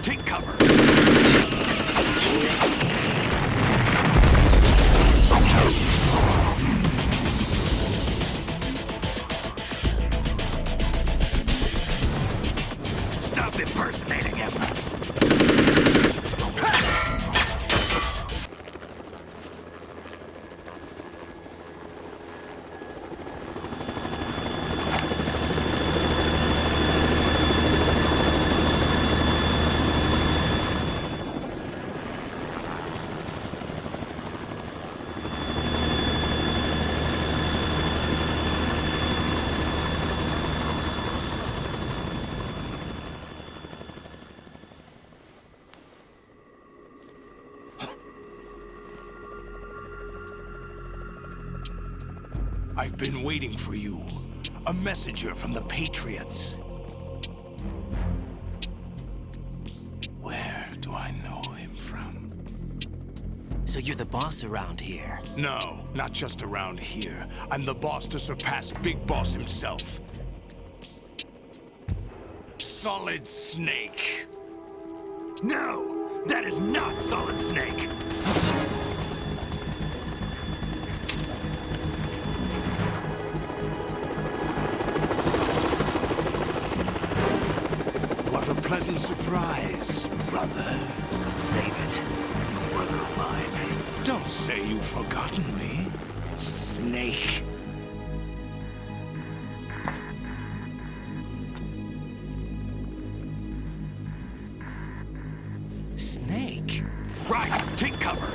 take cover. Stop impersonating him. I've been waiting for you. A messenger from the Patriots. Where do I know him from? So you're the boss around here? No, not just around here. I'm the boss to surpass Big Boss himself. Solid Snake. No, that is not Solid Snake. What a pleasant surprise, brother. Save it. You brother of mine. Don't say you've forgotten me, Snake. Snake? Right, take cover.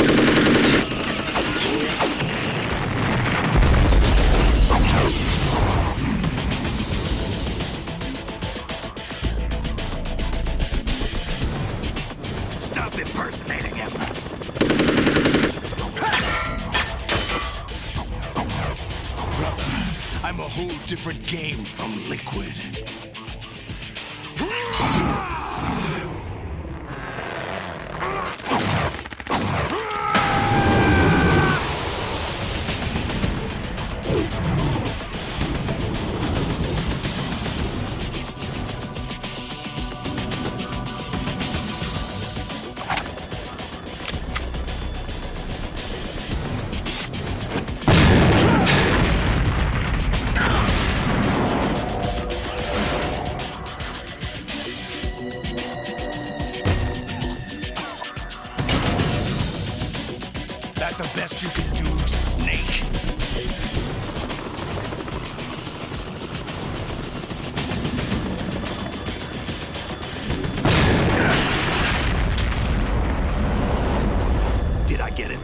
Stop impersonating him. Brother, I'm a whole different game from Liquid. That the best you can do, Snake? Did I get it?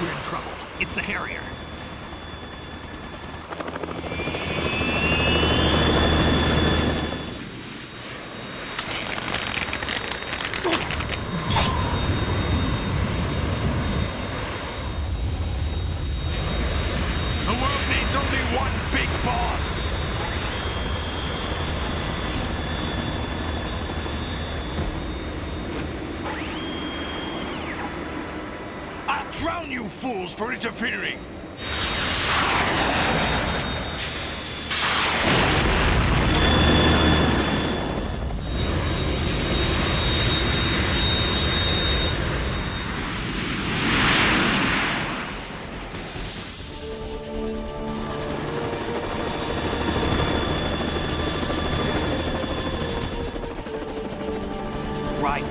We're in trouble. It's the Harrier. The world needs only one big boss. I'll drown you fools for interfering! Right.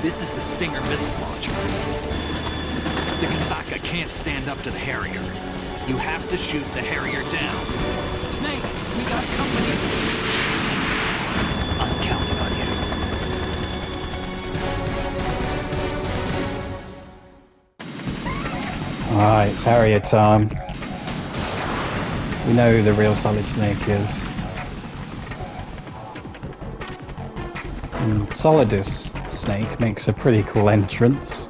This is the Stinger missile launcher. The Kasaka can't stand up to the Harrier. You have to shoot the Harrier down. Snake, we got company. I'm counting on you. Alright, it's Harrier time. We know who the real Solid Snake is. And Solidus Snake makes a pretty cool entrance.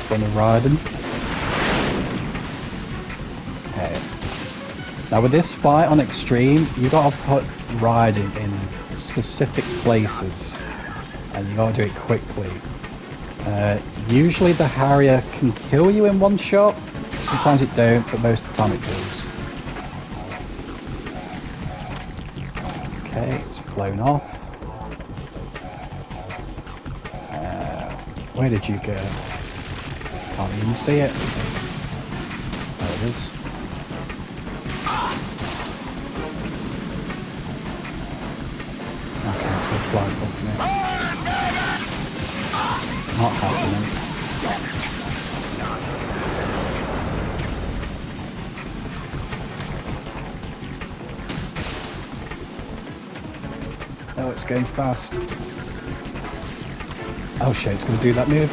Bunny Raiden. Hey. Now with this fight on Extreme, you gotta put Raiden in specific places, and you gotta do it quickly. Usually the Harrier can kill you in one shot. Sometimes it don't, but most of the time it does. Okay, it's flown off. Where did you go? Can't even see it. There it is. Okay, let's go fly above me. Not happening. Oh, it's going fast. Oh shit, it's going to do that move.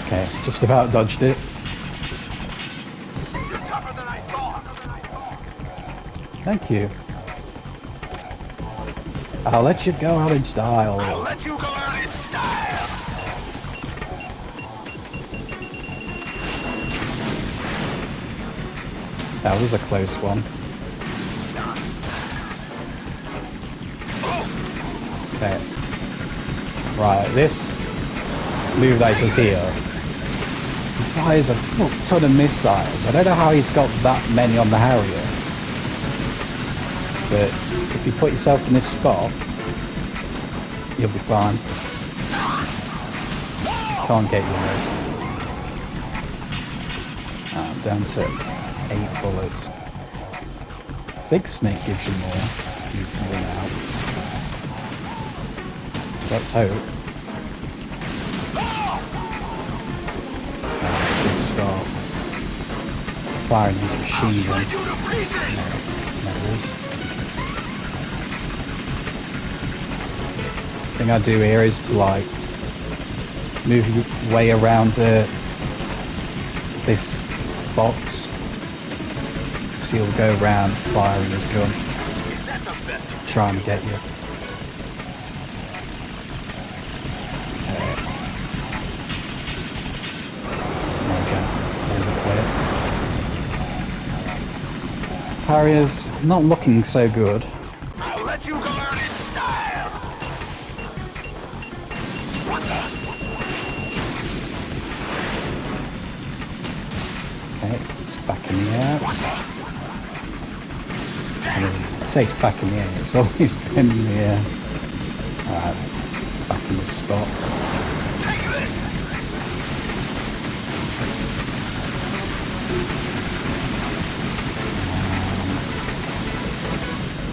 Okay, just about dodged it. Thank you. I'll let you go out in style. I'll let you go out in style. That was a close one. Okay. Right, this move that he does here, he fires a fuck ton of missiles. I don't know how he's got that many on the Harrier, but if you put yourself in this spot, you'll be fine. Can't get you though. I'm down to 8 bullets. I think Snake gives you more if you can win out. So let's hope. Let's just start firing his machine gun. There it is. The thing I do here is to like move your way around this box. So he'll go around firing his gun, trying to get you. Harriers not looking so good. I'll let you go out in style. Okay, it's back in the air. I mean, I say it's back in the air, it's always been in the air. Alright, back in this spot. Take this.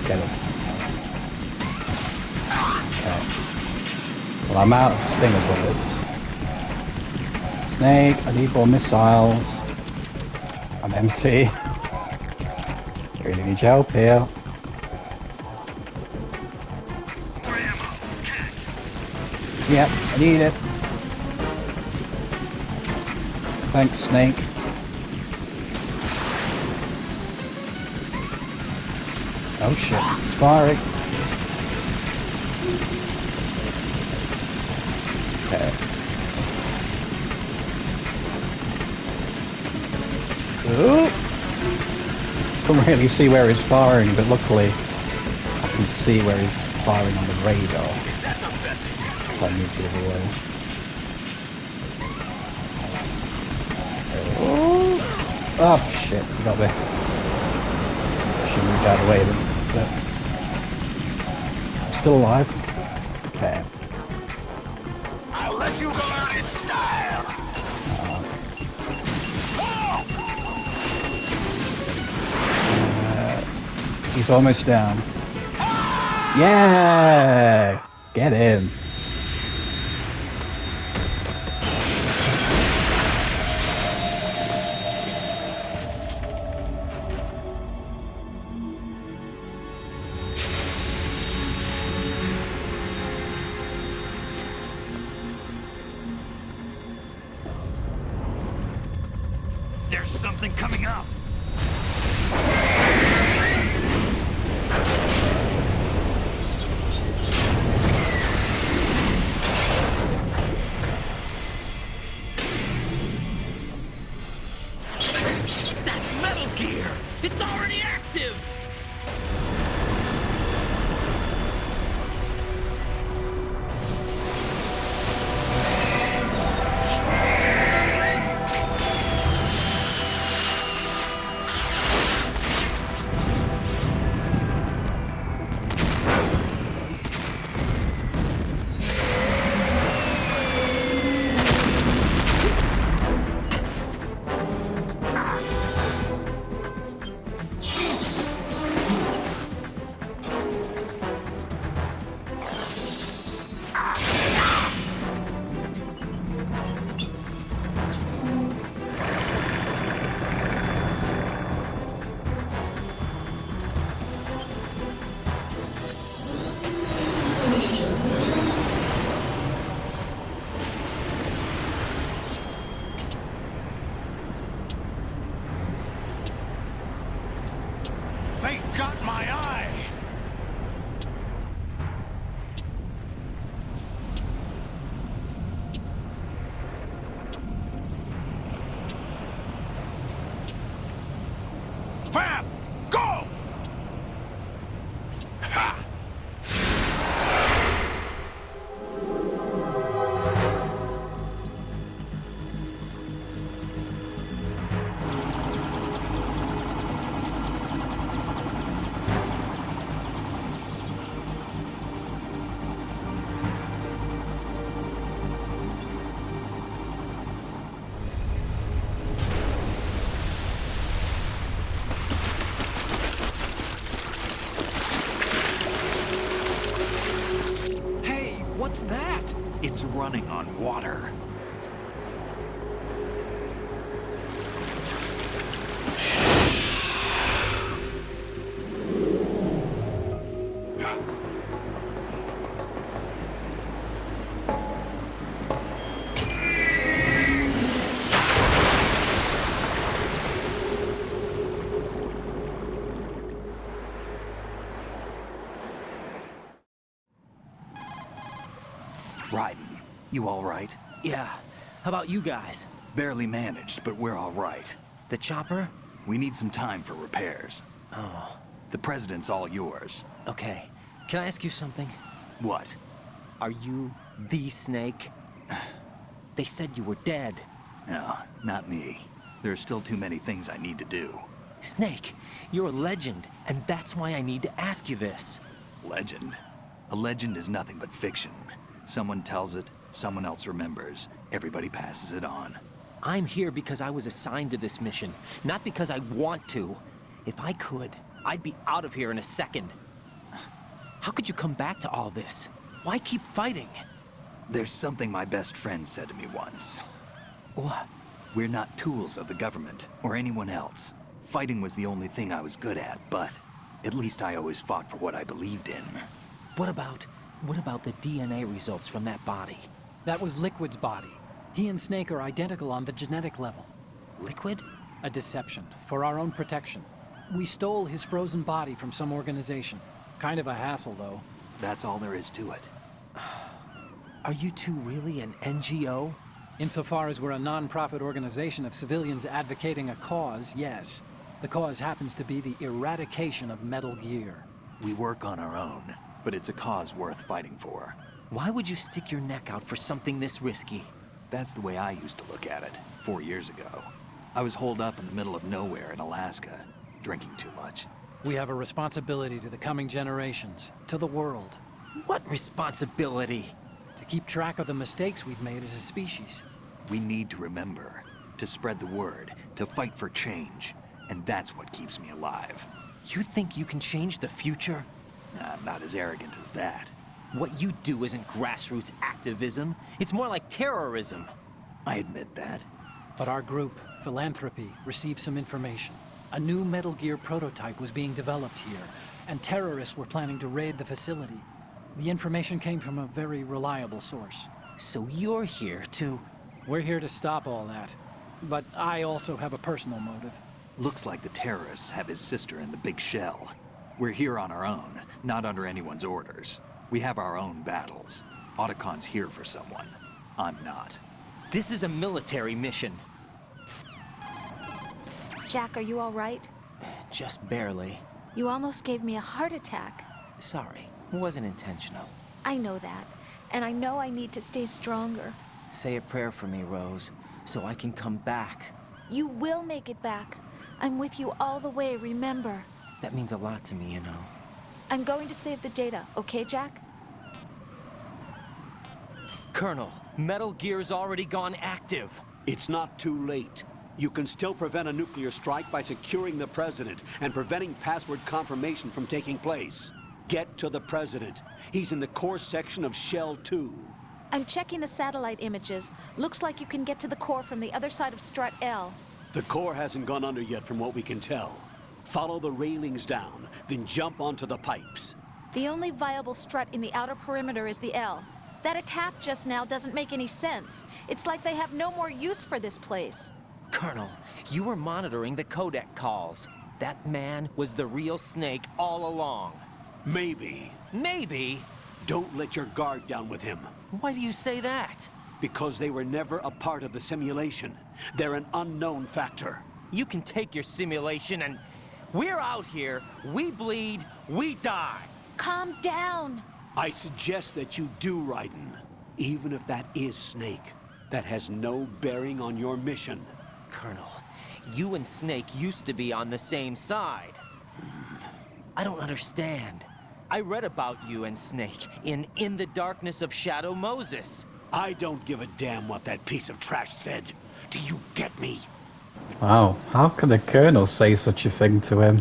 Get him. Okay. Well, I'm out of stinger bullets. Snake, I need more missiles. I'm empty. Really need your help here. Yep, I need it. Thanks, Snake. Oh shit, it's firing. Okay. Ooh. Can't really see where he's firing, but luckily I can see where he's firing on the radar. So I moved the other way. Oh shit, you got me. I should move out of the way then. But I'm still alive. Okay. I'll let you go out in style. He's almost down. Yeah! Get in. There's something coming up. active! They got my eye! Fab! Go! Ha! Hey, what's that? It's running on water. Raiden, you all right? Yeah. How about you guys? Barely managed, but we're all right. The chopper? We need some time for repairs. Oh, The president's all yours. okay. Can I ask you something? What? Are you the Snake? They said you were dead. No, not me. There are still too many things I need to do. Snake, you're a legend, and that's why I need to ask you this. Legend? A legend is nothing but fiction. Someone tells it, someone else remembers. Everybody passes it on. I'm here because I was assigned to this mission, not because I want to. If I could, I'd be out of here in a second. How could you come back to all this? Why keep fighting? There's something my best friend said to me once. What? We're not tools of the government or anyone else. Fighting was the only thing I was good at, but at least I always fought for what I believed in. What about the DNA results from that body? That was Liquid's body. He and Snake are identical on the genetic level. Liquid? A deception, for our own protection. We stole his frozen body from some organization. Kind of a hassle, though. That's all there is to it. Are you two really an NGO? Insofar as we're a non-profit organization of civilians advocating a cause, yes. The cause happens to be the eradication of Metal Gear. We work on our own, but it's a cause worth fighting for. Why would you stick your neck out for something this risky? That's the way I used to look at it 4 years ago. I was holed up in the middle of nowhere in Alaska, drinking too much. We have a responsibility to the coming generations, to the world, What responsibility? to keep track of the mistakes we've made as a species. We need to remember, to spread the word, to fight for change, and that's what keeps me alive. You think you can change the future? I'm not as arrogant as that. What you do isn't grassroots activism. It's more like terrorism. I admit that. But our group, Philanthropy, received some information. A new Metal Gear prototype was being developed here, and terrorists were planning to raid the facility. The information came from a very reliable source. So you're here to... We're here to stop all that. But I also have a personal motive. Looks like the terrorists have his sister in the big shell. We're here on our own, not under anyone's orders. We have our own battles. Otacon's here for someone. I'm not. This is a military mission. Jack, are you all right? Just barely. You almost gave me a heart attack. Sorry, it wasn't intentional. I know that. And I know I need to stay stronger. Say a prayer for me, Rose, so I can come back. You will make it back. I'm with you all the way, remember? That means a lot to me, you know. I'm going to save the data, okay, Jack? Colonel, Metal Gear's already gone active. It's not too late. You can still prevent a nuclear strike by securing the President and preventing password confirmation from taking place. Get to the President. He's in the core section of Shell 2. I'm checking the satellite images. Looks like you can get to the core from the other side of Strut L. The core hasn't gone under yet from what we can tell. Follow the railings down, then jump onto the pipes. The only viable strut in the outer perimeter is the L. That attack just now doesn't make any sense. It's like they have no more use for this place. Colonel, you were monitoring the codec calls. That man was the real Snake all along. Maybe. Maybe? Don't let your guard down with him. Why do you say that? Because they were never a part of the simulation. They're an unknown factor. You can take your simulation and... We're out here, we bleed, we die. Calm down. I suggest that you do, Raiden. Even if that is Snake. That has no bearing on your mission. Colonel, you and Snake used to be on the same side. I don't understand. I read about you and Snake in the Darkness of Shadow Moses. I don't give a damn what that piece of trash said. Do you get me? Wow, how can the Colonel say such a thing to him?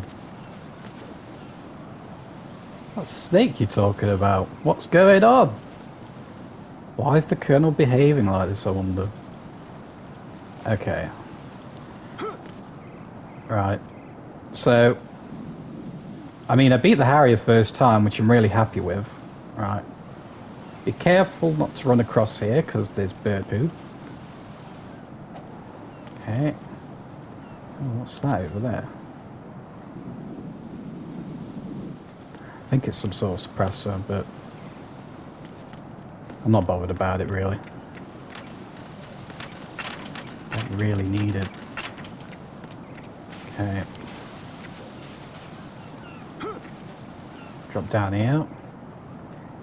What Snake you talking about? What's going on? Why is the Colonel behaving like this, I wonder? Okay. Right. So, I mean, I beat the Harrier first time, which I'm really happy with. Right. Be careful not to run across here, because there's bird poo. Okay. Oh, what's that over there? I think it's some sort of suppressor, but I'm not bothered about it, really. Don't really need it. Okay. Drop down here.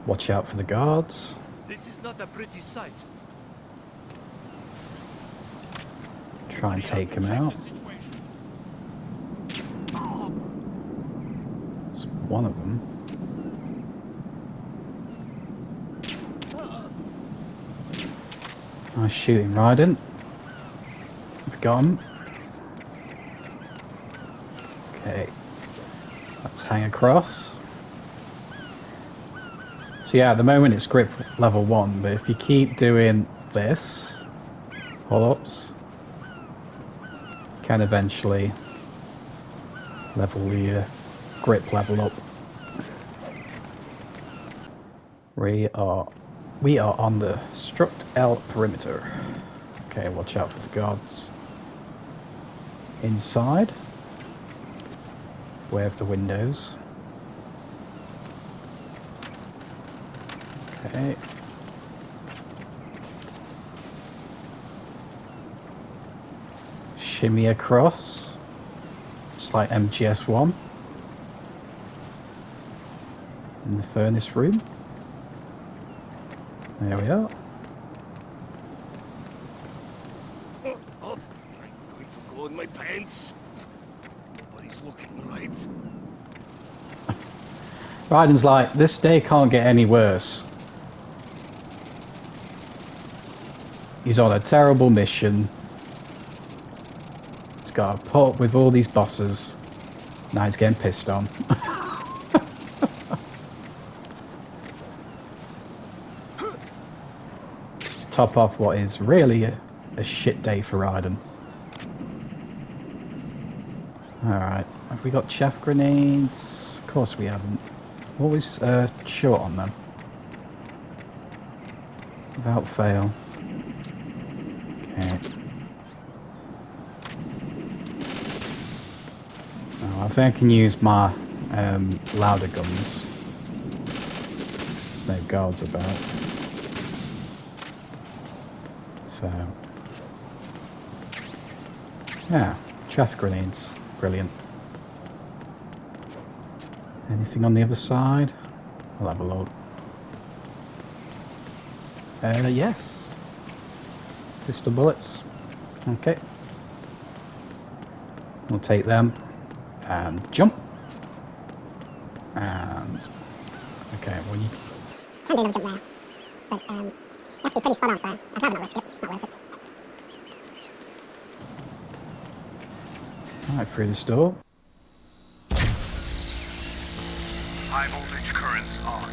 Watch out for the guards. This is not a pretty sight. Try and take him out. It's one of them. Nice shooting, Raiden. We've got him. Okay. Let's hang across. So yeah, at the moment it's grip level 1, but if you keep doing this, pull-ups, can eventually level your grip level up. We are on the Strut L perimeter. Okay, watch out for the guards. Inside, aware of the windows. Okay. Shimmy across, just like MGS1. In the furnace room. There we are. Oh, I'm going to go in my pants. Nobody's looking, right? Raiden's like, this day can't get any worse. He's on a terrible mission. He's got to put up with all these bosses. Now he's getting pissed on. Just to top off what is really a shit day for Raiden. Alright, have we got chaff grenades? Of course we haven't. Always short on them. Without fail. Okay. Oh, I think I can use my louder guns. There's no guards about. So. Yeah, chaff grenades. Brilliant. Anything on the other side? I'll have a look. Yes. Pistol bullets. Okay. We'll take them. And jump. And... Okay, well you... Can do the jump there. But, you have to be pretty spot on, so I'd rather not risk it. It's not worth it. Alright, through this door. High voltage currents on.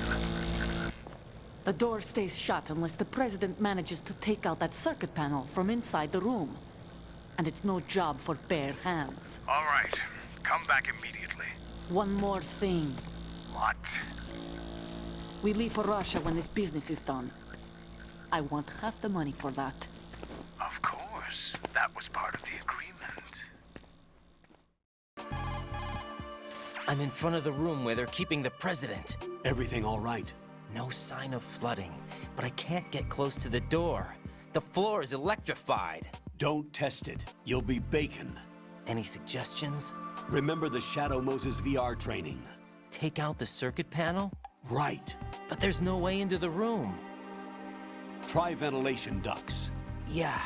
The door stays shut unless the president manages to take out that circuit panel from inside the room. And it's no job for bare hands. All right. Come back immediately. One more thing. What? We leave for Russia when this business is done. I want half the money for that. Of course. That was part of the agreement. I'm in front of the room where they're keeping the president. Everything all right? No sign of flooding, but I can't get close to the door. The floor is electrified. Don't test it. You'll be bacon. Any suggestions? Remember the Shadow Moses VR training? Take out the circuit panel? Right. But there's no way into the room. Try ventilation ducts. Yeah,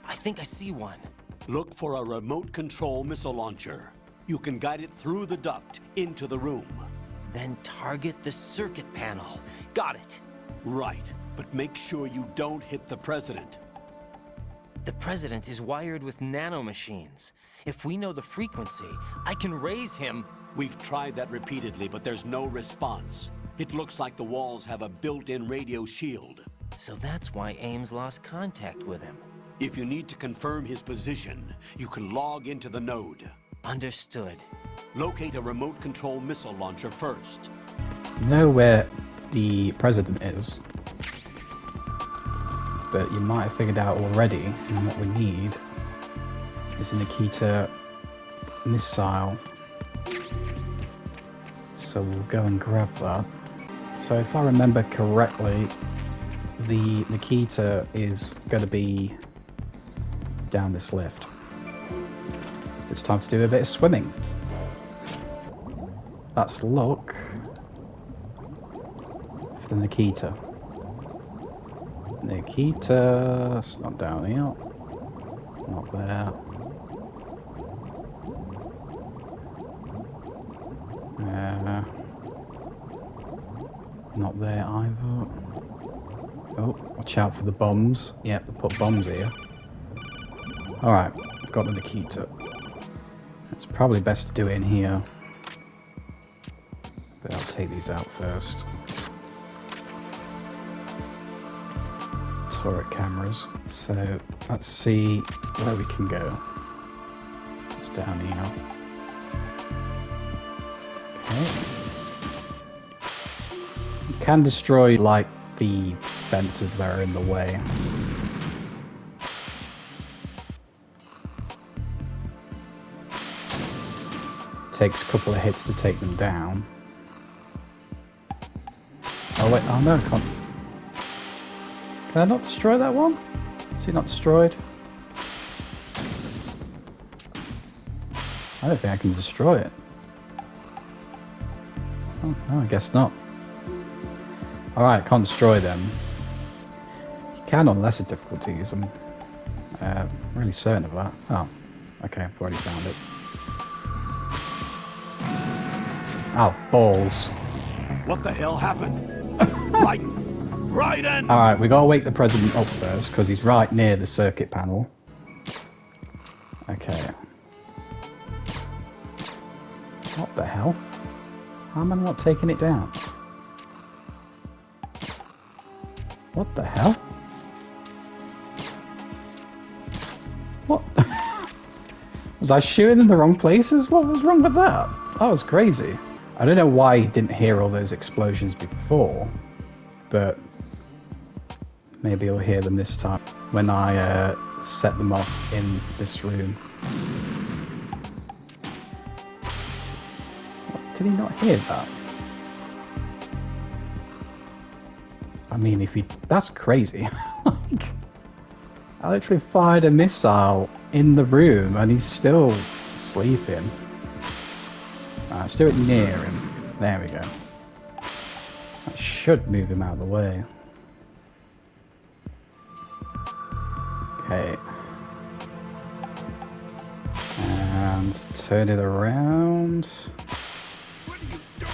I think I see one. Look for a remote control missile launcher. You can guide it through the duct into the room. Then target the circuit panel. Got it. Right, but make sure you don't hit the president. The president is wired with nanomachines. If we know the frequency, I can raise him. We've tried that repeatedly, but there's no response. It looks like the walls have a built-in radio shield. So that's why Ames lost contact with him. If you need to confirm his position, you can log into the node. Understood. Locate a remote control missile launcher first. Know where the president is. But you might have figured out already, and what we need is a Nikita missile. So we'll go and grab that. So if I remember correctly, the Nikita is going to be down this lift. So it's time to do a bit of swimming. Let's look for the Nikita. Nikita, it's not down here. Not there. Not there either. Oh, watch out for the bombs. Yep, they put bombs here. Alright, I've got the Nikita. It's probably best to do it in here. But I'll take these out first. Turret cameras. So, let's see where we can go. It's down here. Okay. You can destroy, like, the fences that are in the way. Takes a couple of hits to take them down. Oh wait, oh no, I can't. Can I not destroy that one? Is he not destroyed? I don't think I can destroy it. Oh, no, I guess not. Alright, can't destroy them. You can on lesser difficulties, I'm really certain of that. Oh, okay, I've already found it. Oh, balls. What the hell happened? Right in! Alright, we gotta wake the president up first, because he's right near the circuit panel. Okay. What the hell? How am I not taking it down? What the hell? What? Was I shooting in the wrong places? What was wrong with that? That was crazy. I don't know why he didn't hear all those explosions before, but maybe he'll hear them this time when I set them off in this room. What, did he not hear that? I mean, if he... That's crazy. Like, I literally fired a missile in the room and he's still sleeping. Let's do it near him. There we go. That should move him out of the way. Okay. And turn it around. What are you doing?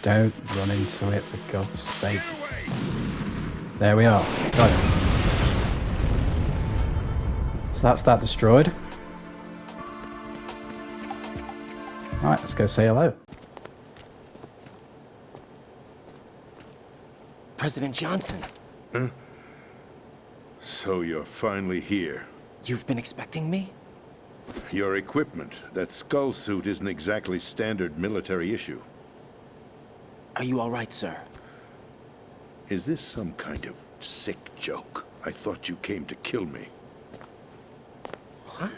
Don't run into it, for God's sake. There we are. Got it. So that's that destroyed. Alright, let's go say hello. President Johnson, So you're finally here. you've been expecting me? Your equipment, that skull suit isn't exactly standard military issue. Are you all right, sir? Is this some kind of sick joke? I thought you came to kill me. What?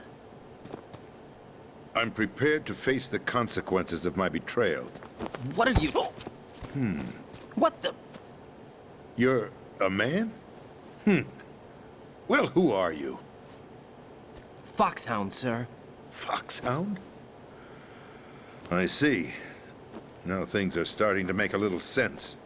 I'm prepared to face the consequences of my betrayal. What are you... What the... You're a man? Well, who are you? Foxhound, sir. Foxhound? I see. Now things are starting to make a little sense.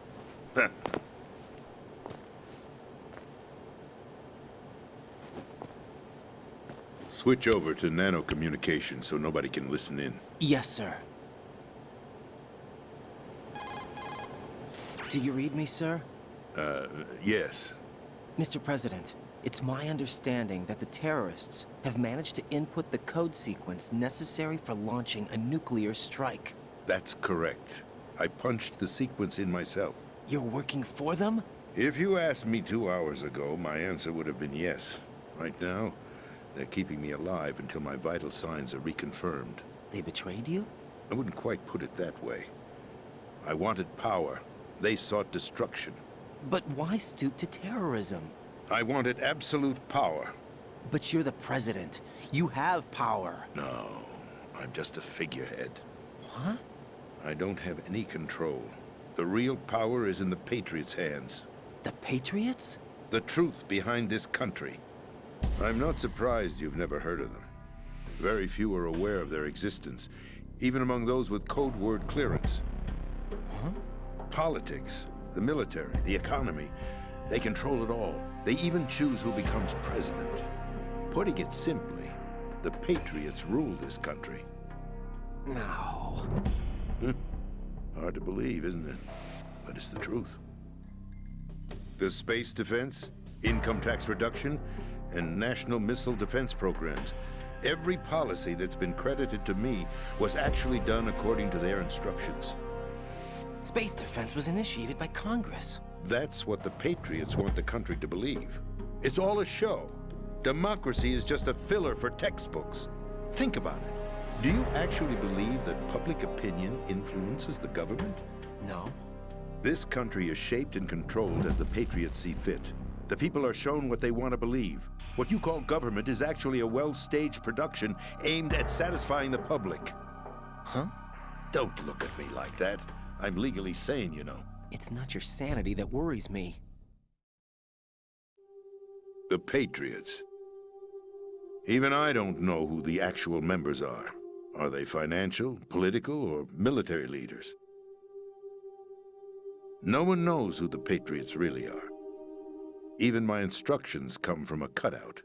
Switch over to nano-communication so nobody can listen in. Yes, sir. Do you read me, sir? Yes. Mr. President, it's my understanding that the terrorists have managed to input the code sequence necessary for launching a nuclear strike. That's correct. I punched the sequence in myself. You're working for them? If you asked me 2 hours ago, my answer would have been yes. Right now, they're keeping me alive until my vital signs are reconfirmed. They betrayed you? I wouldn't quite put it that way. I wanted power. They sought destruction. But why stoop to terrorism? I wanted absolute power. But you're the president. You have power. No, I'm just a figurehead. What? I don't have any control. The real power is in the Patriots' hands. The Patriots? The truth behind this country. I'm not surprised you've never heard of them. Very few are aware of their existence, even among those with code word clearance. Huh? Politics, the military, the economy, they control it all. They even choose who becomes president. Putting it simply, the Patriots rule this country. No. Hard to believe, isn't it? But it's the truth. The space defense, income tax reduction, and national missile defense programs. Every policy that's been credited to me was actually done according to their instructions. Space defense was initiated by Congress. That's what the Patriots want the country to believe. It's all a show. Democracy is just a filler for textbooks. Think about it. Do you actually believe that public opinion influences the government? No. This country is shaped and controlled as the Patriots see fit. The people are shown what they want to believe. What you call government is actually a well-staged production aimed at satisfying the public. Huh? Don't look at me like that. I'm legally sane, you know. It's not your sanity that worries me. The Patriots. Even I don't know who the actual members are. Are they financial, political, or military leaders? No one knows who the Patriots really are. Even my instructions come from a cutout.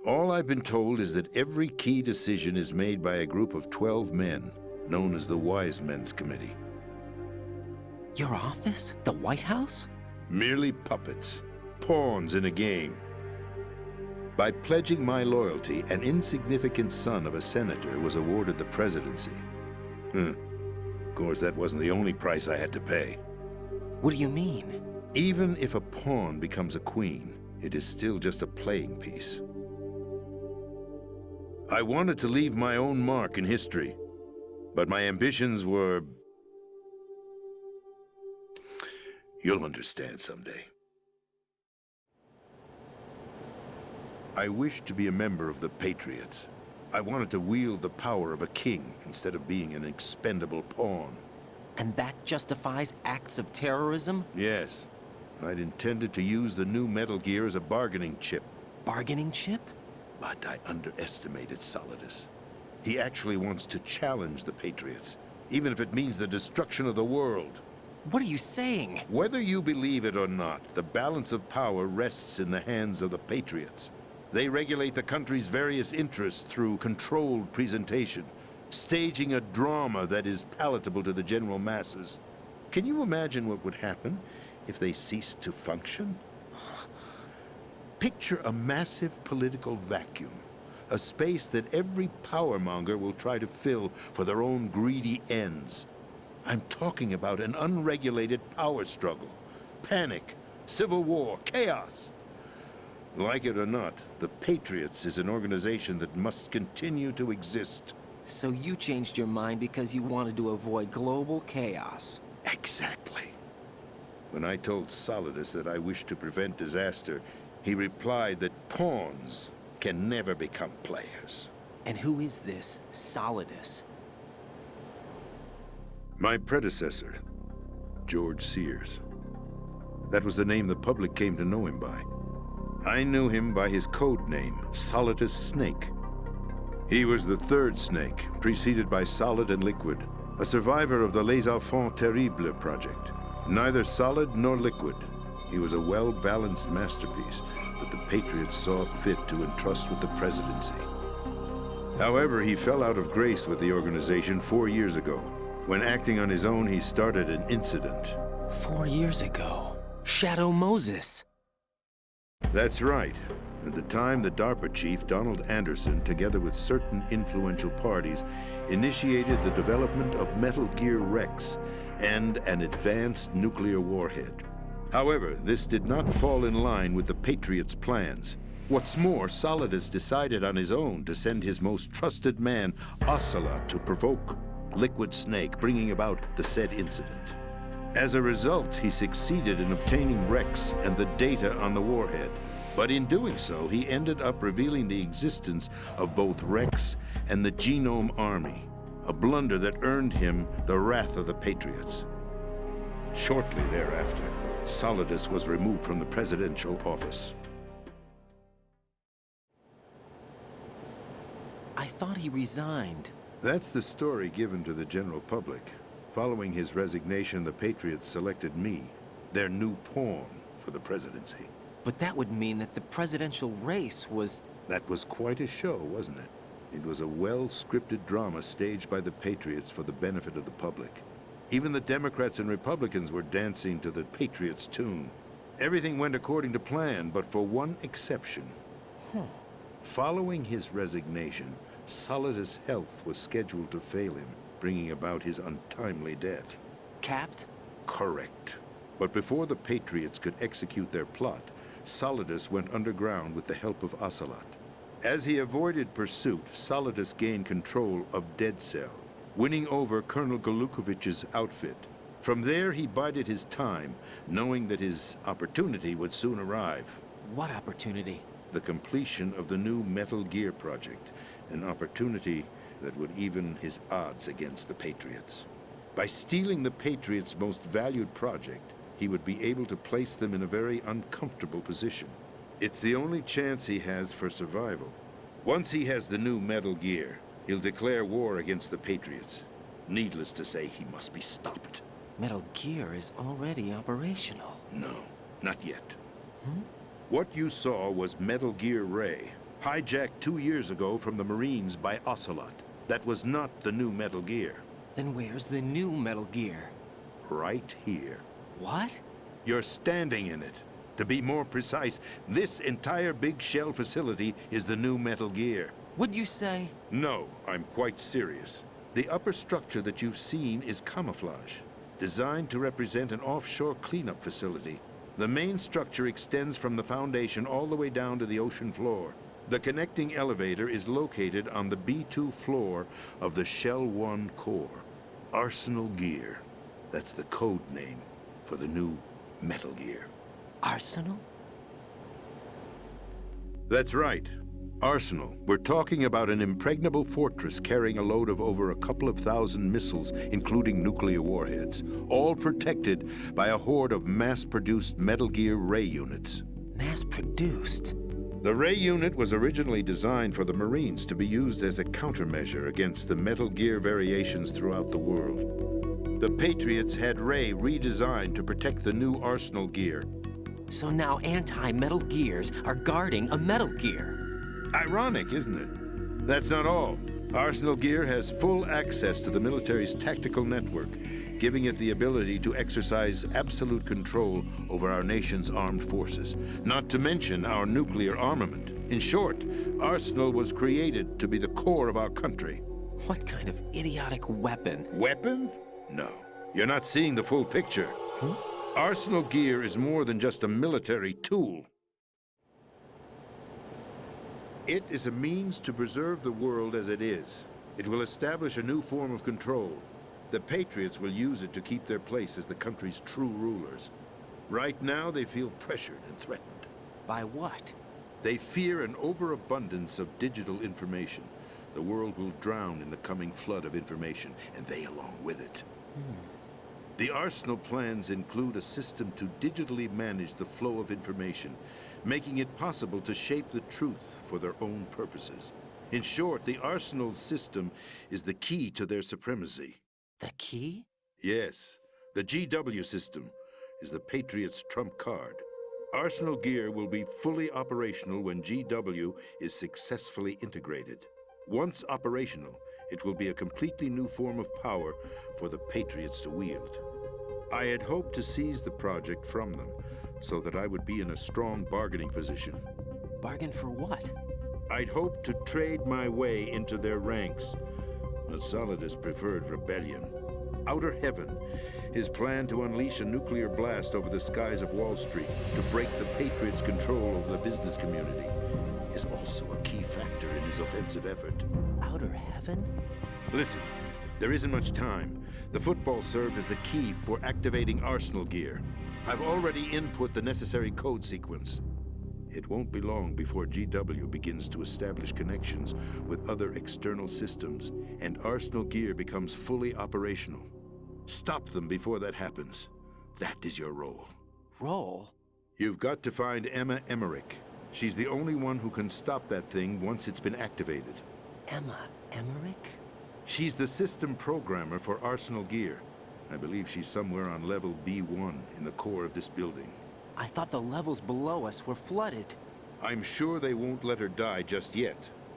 All I've been told is that every key decision is made by a group of 12 men, known as the Wise Men's Committee. Your office? The White House? Merely puppets, pawns in a game. By pledging my loyalty, an insignificant son of a senator was awarded the presidency. Of course, that wasn't the only price I had to pay. What do you mean? Even if a pawn becomes a queen, it is still just a playing piece. I wanted to leave my own mark in history, but my ambitions were... You'll understand someday. I wished to be a member of the Patriots. I wanted to wield the power of a king instead of being an expendable pawn. And that justifies acts of terrorism? Yes. I'd intended to use the new Metal Gear as a bargaining chip. Bargaining chip? But I underestimated Solidus. He actually wants to challenge the Patriots, even if it means the destruction of the world. What are you saying? Whether you believe it or not, the balance of power rests in the hands of the Patriots. They regulate the country's various interests through controlled presentation, staging a drama that is palatable to the general masses. Can you imagine what would happen if they ceased to function? Picture a massive political vacuum, a space that every powermonger will try to fill for their own greedy ends. I'm talking about an unregulated power struggle, panic, civil war, chaos. Like it or not, the Patriots is an organization that must continue to exist. So you changed your mind because you wanted to avoid global chaos. Exactly. When I told Solidus that I wished to prevent disaster, he replied that pawns can never become players. And who is this Solidus? My predecessor, George Sears. That was the name the public came to know him by. I knew him by his code name, Solidus Snake. He was the third Snake, preceded by Solid and Liquid, a survivor of the Les Enfants Terribles project. Neither solid nor liquid, he was a well-balanced masterpiece that the Patriots saw fit to entrust with the presidency. However, he fell out of grace with the organization 4 years ago. When acting on his own, he started an incident. 4 years ago? Shadow Moses. That's right. At the time, the DARPA chief, Donald Anderson, together with certain influential parties, initiated the development of Metal Gear Rex and an advanced nuclear warhead. However, this did not fall in line with the Patriots' plans. What's more, Solidus decided on his own to send his most trusted man, Ocelot, to provoke Liquid Snake, bringing about the said incident. As a result, he succeeded in obtaining Rex and the data on the warhead. But in doing so, he ended up revealing the existence of both Rex and the Genome Army, a blunder that earned him the wrath of the Patriots. Shortly thereafter, Solidus was removed from the presidential office. I thought he resigned. That's the story given to the general public. Following his resignation, the Patriots selected me, their new pawn, for the presidency. But that would mean that the presidential race was... That was quite a show, wasn't it? It was a well-scripted drama staged by the Patriots for the benefit of the public. Even the Democrats and Republicans were dancing to the Patriots' tune. Everything went according to plan, but for one exception. Following his resignation, Solidus' health was scheduled to fail him, bringing about his untimely death. Capped? Correct. But before the Patriots could execute their plot, Solidus went underground with the help of Ocelot. As he avoided pursuit, Solidus gained control of Dead Cell, winning over Colonel Golukovich's outfit. From there, he bided his time, knowing that his opportunity would soon arrive. What opportunity? The completion of the new Metal Gear project, an opportunity that would even his odds against the Patriots. By stealing the Patriots' most valued project, he would be able to place them in a very uncomfortable position. It's the only chance he has for survival. Once he has the new Metal Gear, he'll declare war against the Patriots. Needless to say, he must be stopped. Metal Gear is already operational. No, not yet. What you saw was Metal Gear Ray, hijacked 2 years ago from the Marines by Ocelot. That was not the new Metal Gear. Then where's the new Metal Gear? Right here. What? You're standing in it. To be more precise, this entire big shell facility is the new Metal Gear. What'd you say? No, I'm quite serious. The upper structure that you've seen is camouflage, designed to represent an offshore cleanup facility. The main structure extends from the foundation all the way down to the ocean floor. The connecting elevator is located on the B2 floor of the Shell 1 core. Arsenal Gear. That's the code name for the new Metal Gear. Arsenal? That's right. Arsenal. We're talking about an impregnable fortress carrying a load of over a couple of thousand missiles, including nuclear warheads, all protected by a horde of mass-produced Metal Gear Ray units. Mass-produced? The Ray unit was originally designed for the Marines to be used as a countermeasure against the Metal Gear variations throughout the world. The Patriots had Ray redesigned to protect the new Arsenal gear. So now anti-Metal Gears are guarding a Metal Gear. Ironic, isn't it? That's not all. Arsenal Gear has full access to the military's tactical network, giving it the ability to exercise absolute control over our nation's armed forces, not to mention our nuclear armament. In short, Arsenal was created to be the core of our country. What kind of idiotic weapon? Weapon? No. You're not seeing the full picture. Arsenal Gear is more than just a military tool. It is a means to preserve the world as it is. It will establish a new form of control. The Patriots will use it to keep their place as the country's true rulers. Right now, they feel pressured and threatened. By what? They fear an overabundance of digital information. The world will drown in the coming flood of information, and they along with it. The Arsenal plans include a system to digitally manage the flow of information, making it possible to shape the truth for their own purposes. In short, the Arsenal system is the key to their supremacy. The key? Yes. The GW system is the Patriots' trump card. Arsenal Gear will be fully operational when GW is successfully integrated. Once operational, it will be a completely new form of power for the Patriots to wield. I had hoped to seize the project from them, so that I would be in a strong bargaining position. Bargain for what? I'd hoped to trade my way into their ranks. But Solidus preferred rebellion. Outer Heaven, his plan to unleash a nuclear blast over the skies of Wall Street to break the Patriots' control over the business community, is also a key factor in his offensive effort. Outer Heaven? Listen, there isn't much time. The football served as the key for activating Arsenal Gear. I've already input the necessary code sequence. It won't be long before GW begins to establish connections with other external systems, and Arsenal Gear becomes fully operational. Stop them before that happens. That is your role. Role? You've got to find Emma Emmerich. She's the only one who can stop that thing once it's been activated. Emma Emmerich? She's the system programmer for Arsenal Gear. I believe she's somewhere on level B1 in the core of this building. I thought the levels below us were flooded. I'm sure they won't let her die just yet,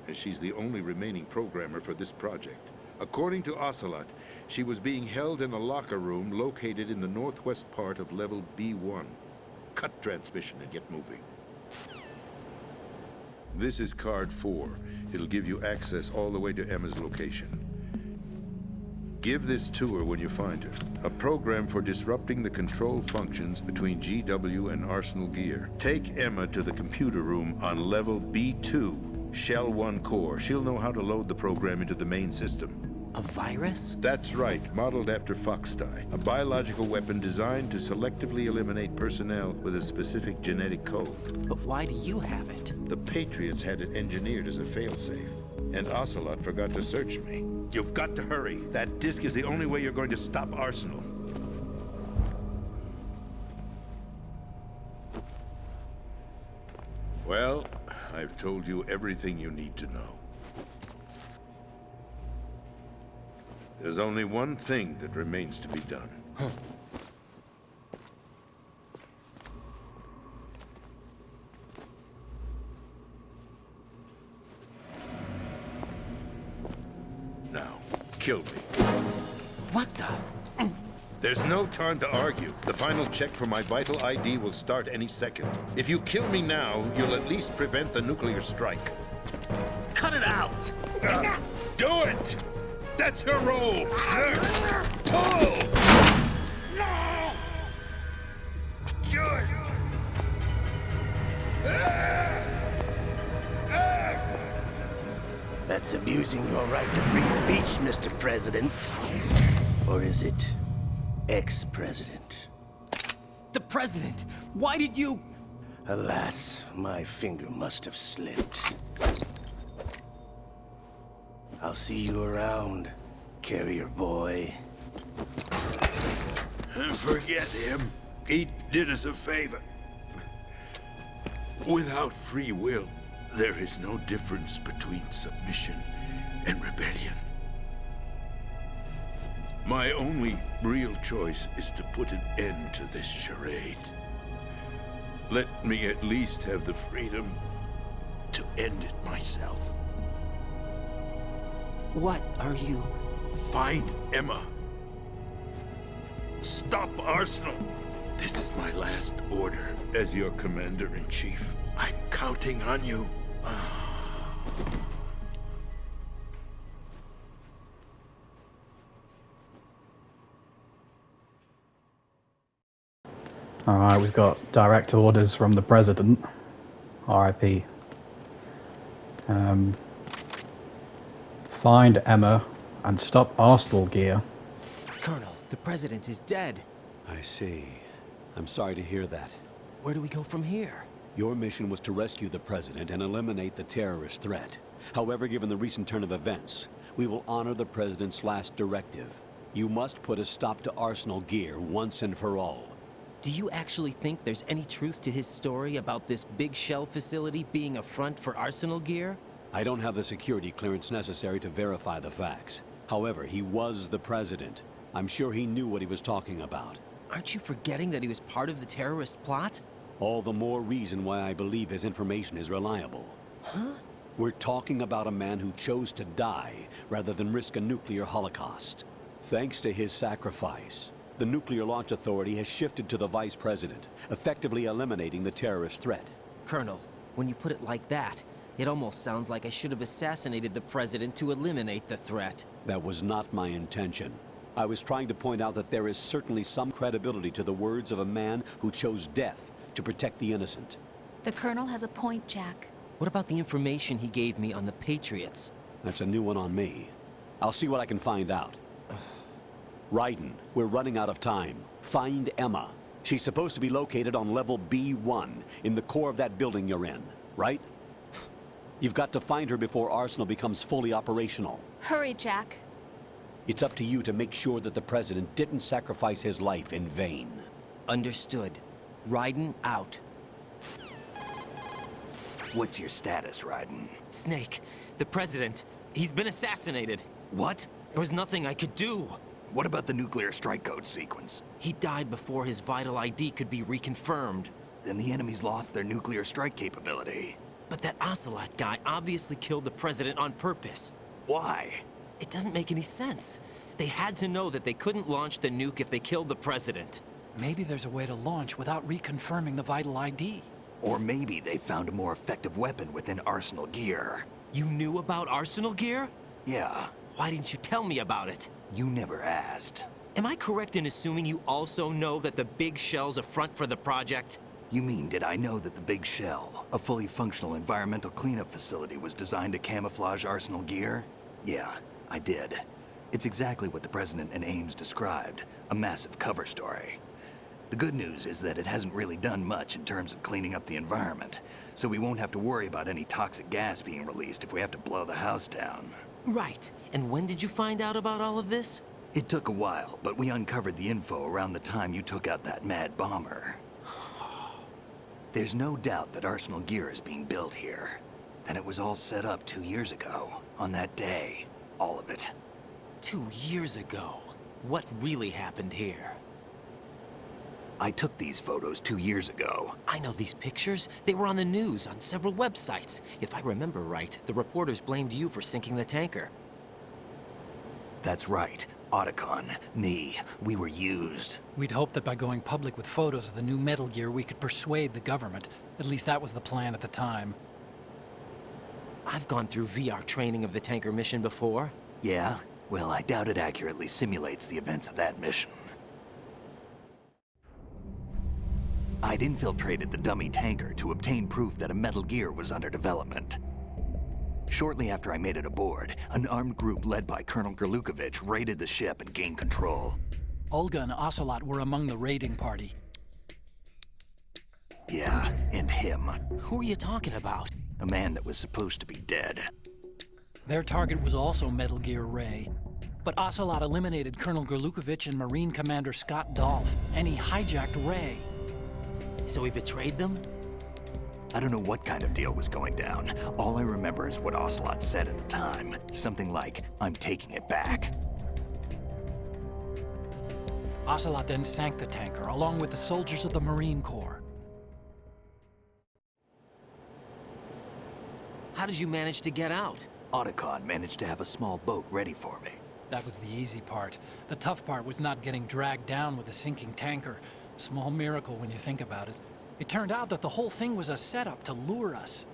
as she's the only remaining programmer for this project. According to Ocelot, she was being held in a locker room located in the northwest part of level B1. Cut transmission and get moving. This is card 4. It'll give you access all the way to Emma's location. Give this to her when you find her. A program for disrupting the control functions between GW and Arsenal Gear. Take Emma to the computer room on level B2, Shell 1 core. She'll know how to load the program into the main system. A virus? That's right, modeled after Foxdie. A biological weapon designed to selectively eliminate personnel with a specific genetic code. But why do you have it? The Patriots had it engineered as a failsafe. And Ocelot forgot to search me. You've got to hurry. That disk is the only way you're going to stop Arsenal. Well, I've told you everything you need to know. There's only one thing that remains to be done. Now, kill me. What the? There's no time to argue. The final check for my vital ID will start any second. If you kill me now, you'll at least prevent the nuclear strike. Cut it out! Do it! That's your role! Pull! No! Do it! That's abusing your right to free speech, Mr. President. Or is it ex-president? The president! Why did you... Alas, my finger must have slipped. I'll see you around, carrier boy. Forget him. He did us a favor. Without free will. There is no difference between submission and rebellion. My only real choice is to put an end to this charade. Let me at least have the freedom to end it myself. What are you... Find Emma. Stop Arsenal. This is my last order as your commander-in-chief. I'm counting on you. Alright, we've got direct orders from the President. RIP. Find Emma and stop Arsenal gear. Colonel, the President is dead. I see. I'm sorry to hear that. Where do we go from here? Your mission was to rescue the President and eliminate the terrorist threat. However, given the recent turn of events, we will honor the President's last directive. You must put a stop to Arsenal gear once and for all. Do you actually think there's any truth to his story about this big shell facility being a front for Arsenal gear? I don't have the security clearance necessary to verify the facts. However, he was the President. I'm sure he knew what he was talking about. Aren't you forgetting that he was part of the terrorist plot? All the more reason why I believe his information is reliable. Huh? We're talking about a man who chose to die rather than risk a nuclear holocaust. Thanks to his sacrifice, the Nuclear Launch Authority has shifted to the Vice President, effectively eliminating the terrorist threat. Colonel, when you put it like that, it almost sounds like I should have assassinated the President to eliminate the threat. That was not my intention. I was trying to point out that there is certainly some credibility to the words of a man who chose death to protect the innocent. The Colonel has a point, Jack. What about the information he gave me on the Patriots? That's a new one on me. I'll see what I can find out. Raiden, we're running out of time. Find Emma. She's supposed to be located on level B1, in the core of that building you're in, right? You've got to find her before Arsenal becomes fully operational. Hurry, Jack. It's up to you to make sure that the President didn't sacrifice his life in vain. Understood. Raiden out. What's your status, Raiden? Snake, the President, he's been assassinated. What? There was nothing I could do. What about the nuclear strike code sequence? He died before his vital ID could be reconfirmed. Then the enemy's lost their nuclear strike capability. But that Ocelot guy obviously killed the President on purpose. Why? It doesn't make any sense. They had to know that they couldn't launch the nuke if they killed the President. Maybe there's a way to launch without reconfirming the vital ID. Or maybe they found a more effective weapon within Arsenal gear. You knew about Arsenal gear? Yeah. Why didn't you tell me about it? You never asked. Am I correct in assuming you also know that the Big Shell's a front for the project? You mean, did I know that the Big Shell, a fully functional environmental cleanup facility, was designed to camouflage Arsenal gear? Yeah, I did. It's exactly what the President and Ames described, a massive cover story. The good news is that it hasn't really done much in terms of cleaning up the environment, so we won't have to worry about any toxic gas being released if we have to blow the house down. Right. And when did you find out about all of this? It took a while, but we uncovered the info around the time you took out that mad bomber. There's no doubt that Arsenal gear is being built here. And it was all set up 2 years ago, on that day. All of it. 2 years ago? What really happened here? I took these photos 2 years ago. I know these pictures. They were on the news, on several websites. If I remember right, the reporters blamed you for sinking the tanker. That's right. Otacon, me, we were used. We'd hoped that by going public with photos of the new Metal Gear, we could persuade the government. At least that was the plan at the time. I've gone through VR training of the tanker mission before. Yeah? Well, I doubt it accurately simulates the events of that mission. I'd infiltrated the dummy tanker to obtain proof that a Metal Gear was under development. Shortly after I made it aboard, an armed group led by Colonel Gurlukovich raided the ship and gained control. Olga and Ocelot were among the raiding party. Yeah, and him. Who are you talking about? A man that was supposed to be dead. Their target was also Metal Gear Ray. But Ocelot eliminated Colonel Gurlukovich and Marine Commander Scott Dolph, and he hijacked Ray. So he betrayed them? I don't know what kind of deal was going down. All I remember is what Ocelot said at the time. Something like, I'm taking it back. Ocelot then sank the tanker, along with the soldiers of the Marine Corps. How did you manage to get out? Otacon managed to have a small boat ready for me. That was the easy part. The tough part was not getting dragged down with a sinking tanker. A small miracle when you think about it. It turned out that the whole thing was a setup to lure us.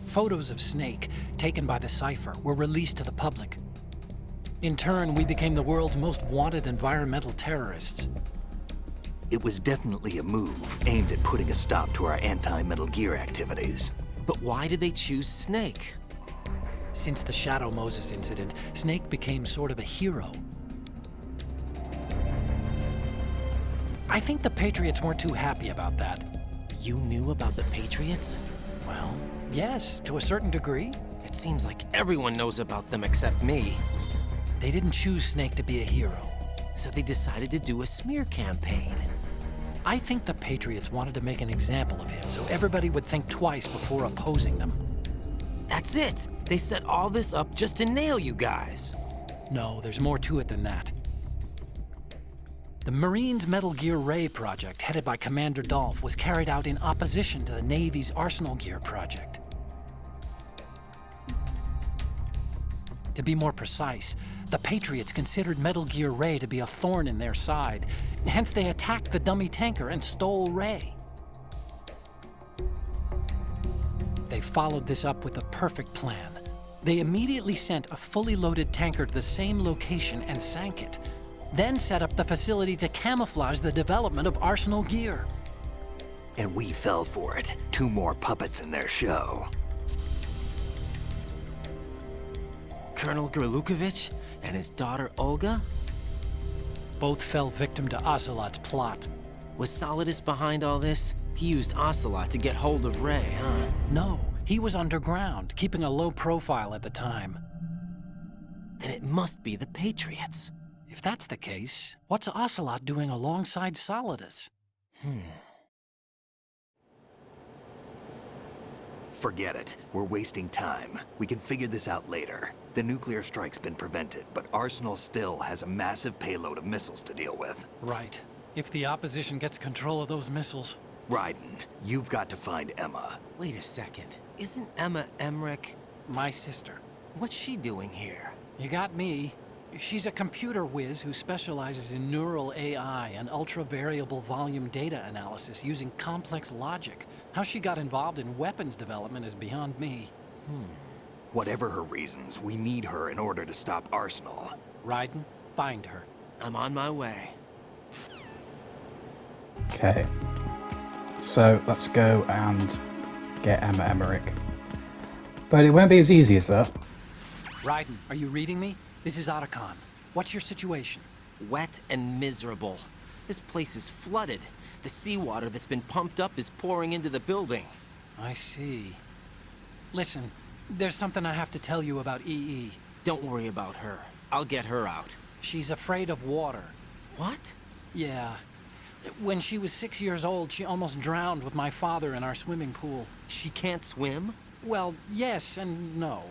Photos of Snake, taken by the Cypher, were released to the public. In turn, we became the world's most wanted environmental terrorists. It was definitely a move aimed at putting a stop to our anti-Metal Gear activities. But why did they choose Snake? Since the Shadow Moses incident, Snake became sort of a hero. I think the Patriots weren't too happy about that. You knew about the Patriots? Well, yes, to a certain degree. It seems like everyone knows about them except me. They didn't choose Snake to be a hero. So they decided to do a smear campaign. I think the Patriots wanted to make an example of him so everybody would think twice before opposing them. That's it! They set all this up just to nail you guys. No, there's more to it than that. The Marines' Metal Gear Ray project, headed by Commander Dolph, was carried out in opposition to the Navy's Arsenal Gear project. To be more precise, the Patriots considered Metal Gear Ray to be a thorn in their side. Hence, they attacked the dummy tanker and stole Ray. They followed this up with a perfect plan. They immediately sent a fully loaded tanker to the same location and sank it. Then set up the facility to camouflage the development of Arsenal Gear. And we fell for it. 2 more puppets in their show. Colonel Grlukovich and his daughter Olga? Both fell victim to Ocelot's plot. Was Solidus behind all this? He used Ocelot to get hold of Ray, huh? No, he was underground, keeping a low profile at the time. Then it must be the Patriots. If that's the case, what's Ocelot doing alongside Solidus? Forget it. We're wasting time. We can figure this out later. The nuclear strike's been prevented, but Arsenal still has a massive payload of missiles to deal with. Right. If the opposition gets control of those missiles... Raiden, you've got to find Emma. Wait a second. Isn't Emma Emmerich my sister? What's she doing here? You got me. She's a computer whiz who specializes in neural AI and ultra-variable volume data analysis using complex logic. How she got involved in weapons development is beyond me. Whatever her reasons, we need her in order to stop Arsenal. Raiden, find her. I'm on my way. Okay. So let's go and get Emma Emmerich. But it won't be as easy as that. Raiden, are you reading me? This is Otacon. What's your situation? Wet and miserable. This place is flooded. The seawater that's been pumped up is pouring into the building. I see. Listen, there's something I have to tell you about EE. Don't worry about her. I'll get her out. She's afraid of water. What? Yeah. When she was 6 years old, she almost drowned with my father in our swimming pool. She can't swim? Well, yes and no.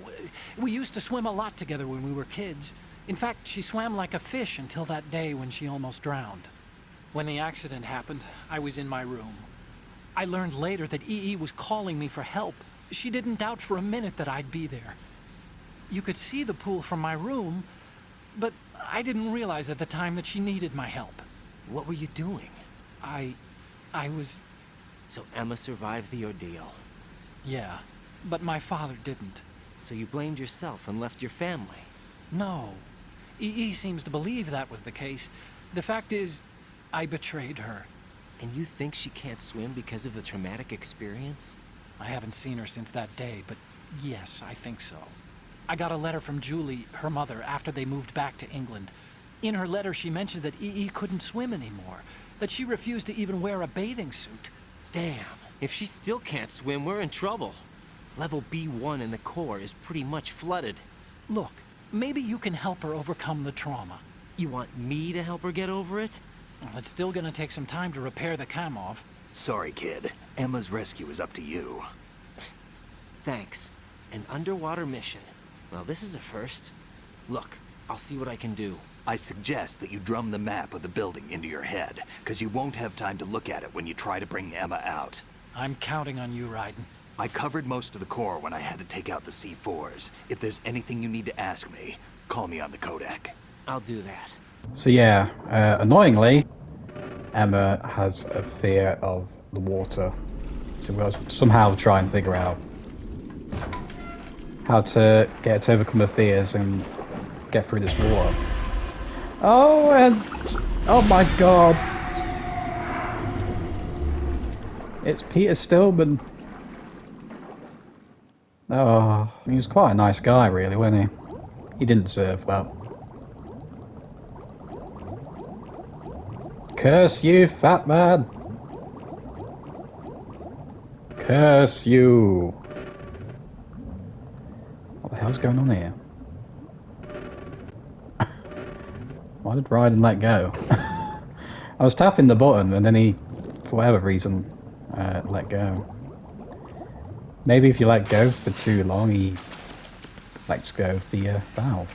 We used to swim a lot together when we were kids. In fact, she swam like a fish until that day when she almost drowned. When the accident happened, I was in my room. I learned later that EE was calling me for help. She didn't doubt for a minute that I'd be there. You could see the pool from my room, but I didn't realize at the time that she needed my help. What were you doing? I was... So Emma survived the ordeal? Yeah, but my father didn't. So you blamed yourself and left your family? No. EE seems to believe that was the case. The fact is, I betrayed her. And you think she can't swim because of the traumatic experience? I haven't seen her since that day, but yes, I think so. I got a letter from Julie, her mother, after they moved back to England. In her letter, she mentioned that EE couldn't swim anymore, that she refused to even wear a bathing suit. Damn, if she still can't swim, we're in trouble. Level B1 in the core is pretty much flooded. Look, maybe you can help her overcome the trauma. You want me to help her get over it? Well, it's still gonna take some time to repair the Kamov. Sorry, kid. Emma's rescue is up to you. Thanks. An underwater mission. Well, this is a first. Look, I'll see what I can do. I suggest that you drum the map of the building into your head, because you won't have time to look at it when you try to bring Emma out. I'm counting on you, Raiden. I covered most of the core when I had to take out the C4s. If there's anything you need to ask me, call me on the Kodak. I'll do that. So yeah, annoyingly, Emma has a fear of the water. So we'll somehow try and figure out how to get her to overcome her fears and get through this water. Oh, and... oh my god! It's Peter Stillman. Oh, he was quite a nice guy, really, wasn't he? He didn't deserve that. Curse you, fat man! Curse you! What the hell's going on here? Why did Raiden let go? I was tapping the button and then he, for whatever reason, let go. Maybe if you let go for too long, he lets go of the valve.